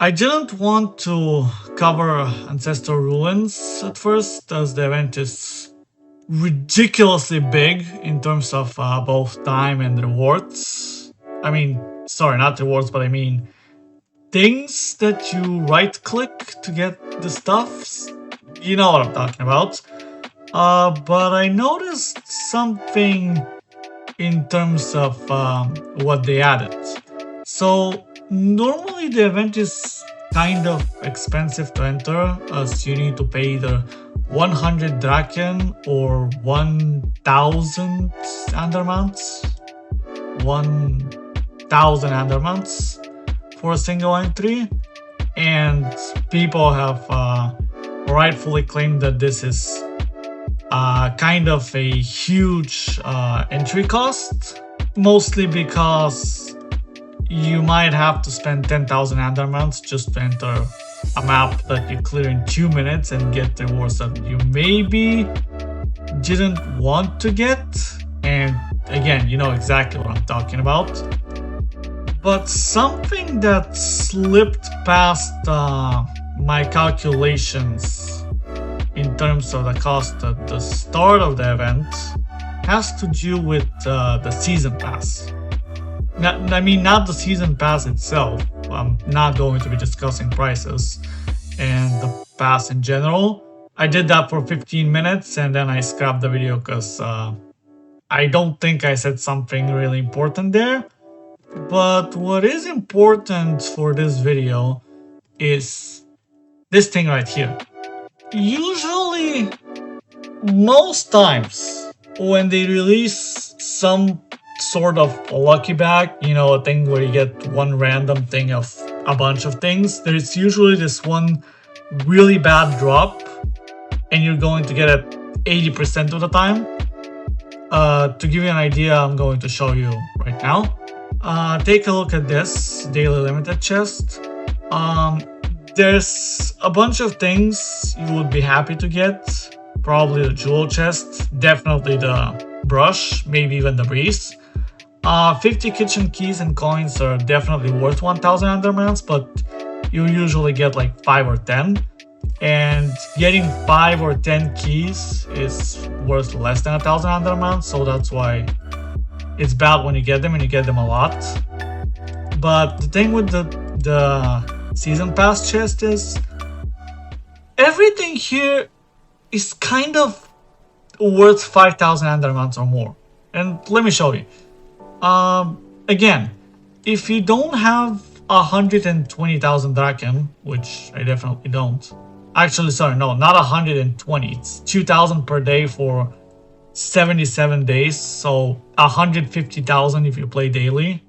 I didn't want to cover Ancestral Ruins at first, as the event is ridiculously big in terms of both time and rewards. I mean, sorry, not rewards, but I mean things that you right-click to get the stuffs. You know what I'm talking about. But I noticed something in terms of what they added. So normally the event is kind of expensive to enter, as you need to pay either 100 Draken or 1000 Andermans. 1000 Andermans for a single entry, and people have rightfully claimed that this is kind of a huge entry cost, mostly because you might have to spend 10,000 Andermans just to enter a map that you clear in 2 minutes and get rewards that you maybe didn't want to get. And again, you know exactly what I'm talking about. But something that slipped past my calculations in terms of the cost at the start of the event has to do with the season pass. I mean, not the season pass itself. I'm not going to be discussing prices and the pass in general. I did that for 15 minutes and then I scrapped the video because I don't think I said something really important there. But what is important for this video is this thing right here. Usually, most times, when they release some sort of lucky bag, you know, a thing where you get one random thing of a bunch of things, there's usually this one really bad drop, and you're going to get it 80% of the time. To give you an idea, I'm going to show you right now. Take a look at this daily limited chest. There's a bunch of things you would be happy to get. Probably the jewel chest, definitely the brush, maybe even the breeze. 50 kitchen keys and coins are definitely worth 1000 Andermans, but you usually get like 5 or 10. And getting 5 or 10 keys is worth less than 1000 Andermans, so that's why it's bad when you get them and you get them a lot. But the thing with the season pass chest is everything here is kind of worth 5000 Andermans or more. And let me show you. Again, if you don't have 120,000 Draken, which I definitely don't. Actually, sorry, no, not 120. It's 2000 per day for 77 days, so 150,000 if you play daily.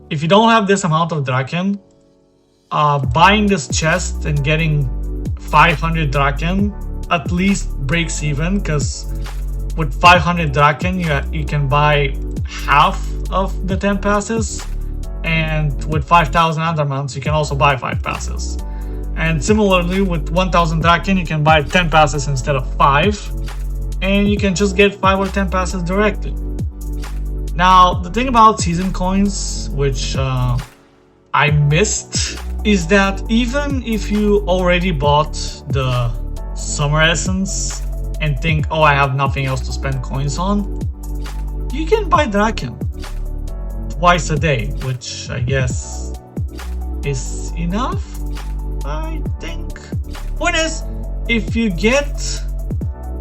If you don't have this amount of Draken, buying this chest and getting 500 Draken at least breaks even, because with 500 Draken you can buy half of the 10 passes, and with 5000 Andermans you can also buy 5 passes. And similarly, with 1000 Draken you can buy 10 passes instead of 5, and you can just get 5 or 10 passes directly. Now, the thing about season coins, which I missed, is that even if you already bought the Summer Essence and think, oh, I have nothing else to spend coins on, you can buy Draken twice a day, which I guess is enough, I think. Point is, if you get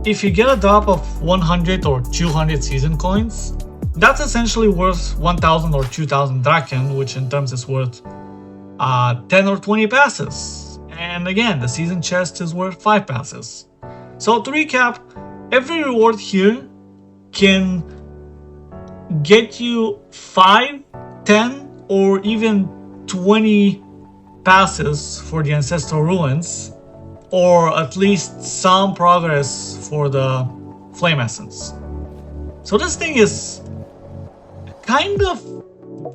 a drop of 100 or 200 season coins, that's essentially worth 1000 or 2000 Draken, which in terms is worth 10 or 20 passes. And again, the season chest is worth 5 passes. So to recap, every reward here can get you 5, 10, or even 20 passes for the Ancestral Ruins, or at least some progress for the Flame Essence. So this thing is kind of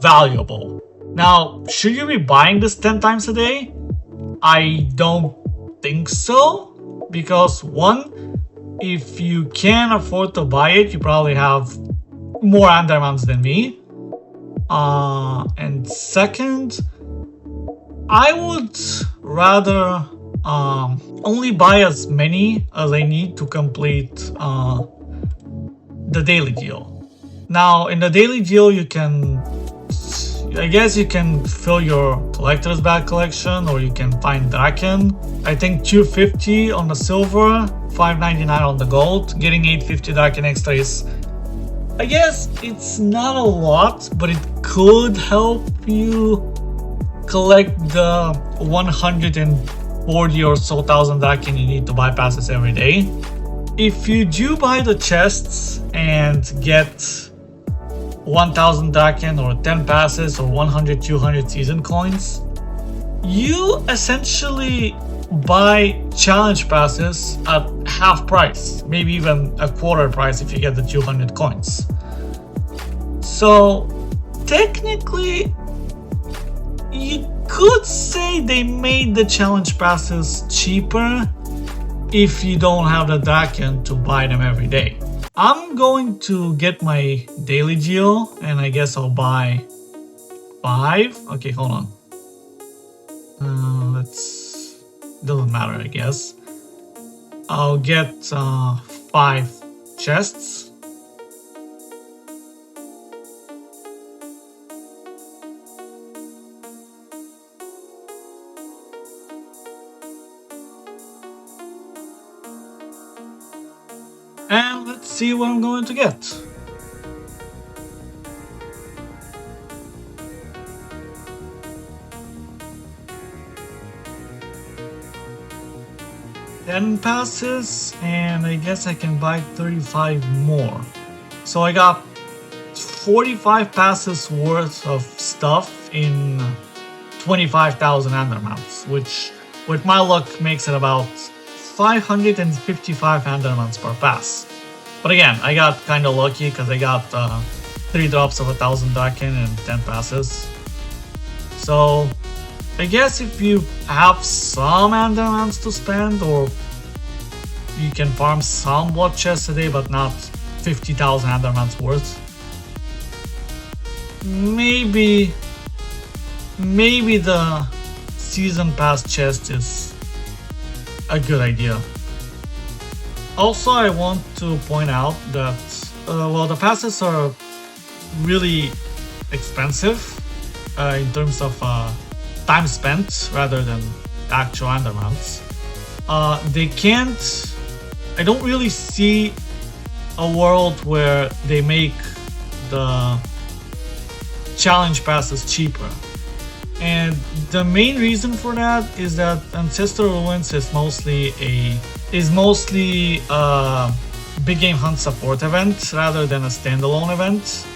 valuable. Now, should you be buying this 10 times a day? I don't think so, because one, if you can afford to buy it, you probably have more Andermans than me. And second, I would rather only buy as many as I need to complete the daily deal. Now, in the daily deal, I guess you can fill your collector's bag collection, or you can find Draken. I think 250 on the silver, 599 on the gold. Getting 850 Draken extra is, I guess it's not a lot, but it could help you collect the 140 or so thousand Draken you need to buy passes every day. If you do buy the chests and get 1000 Draken or 10 passes or 100, 200 season coins, you essentially buy challenge passes at half price, maybe even a quarter price if you get the 200 coins. So technically, you could say they made the challenge passes cheaper if you don't have the Draken to buy them every day. I'm going to get my daily deal, and I guess I'll buy 5. Okay, hold on. Doesn't matter, I guess. I'll get 5 chests. And let's see what I'm going to get. Ten passes, and I guess I can buy 35 more. So I got 45 passes worth of stuff in 25,000 Endermans, which with my luck makes it about 555 Endermans per pass. But again, I got kinda lucky because I got 3 drops of 1000 Draken and 10 passes. So I guess if you have some Endermans to spend, or you can farm some blood chests a day but not 50,000 Endermans worth, maybe the season pass chest is a good idea. Also, I want to point out that well, the passes are really expensive in terms of time spent rather than actual Endermans. I don't really see a world where they make the challenge passes cheaper. And the main reason for that is that Ancestral Ruins is mostly a big game hunt support event rather than a standalone event.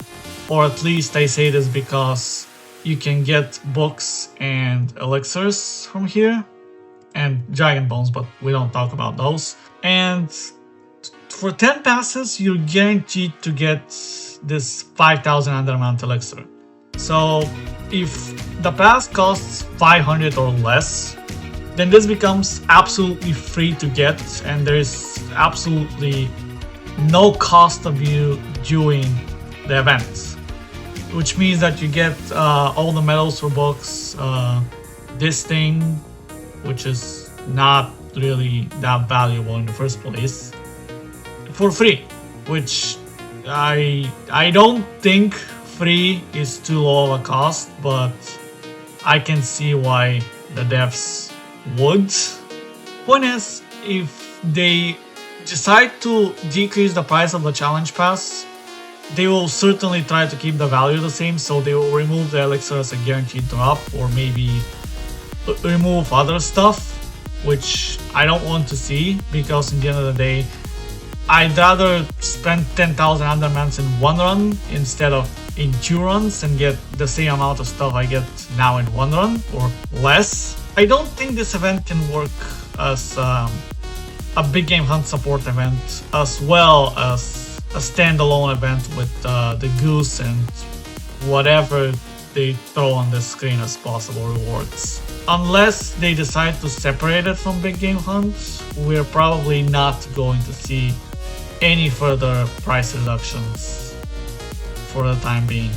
Or at least I say this because you can get books and elixirs from here, and dragon bones, but we don't talk about those. And for 10 passes, you're guaranteed to get this 5000 Enderman elixir. So if the pass costs 500 or less, then this becomes absolutely free to get, and there's absolutely no cost of you doing the event. Which means that you get all the medals for books, this thing, which is not really that valuable in the first place, for free. Which I don't think free is too low of a cost, but I can see why the devs would. Point is, if they decide to decrease the price of the challenge pass, they will certainly try to keep the value the same, so they will remove the elixir as a guaranteed drop, or maybe remove other stuff, which I don't want to see, because in the end of the day, I'd rather spend 10,000 Endermans in one run instead of in 2 runs and get the same amount of stuff I get now in 1 run, or less. I don't think this event can work as a big game hunt support event, as well as a standalone event with the goose and whatever they throw on the screen as possible rewards. Unless they decide to separate it from big game hunts, we're probably not going to see any further price reductions for the time being.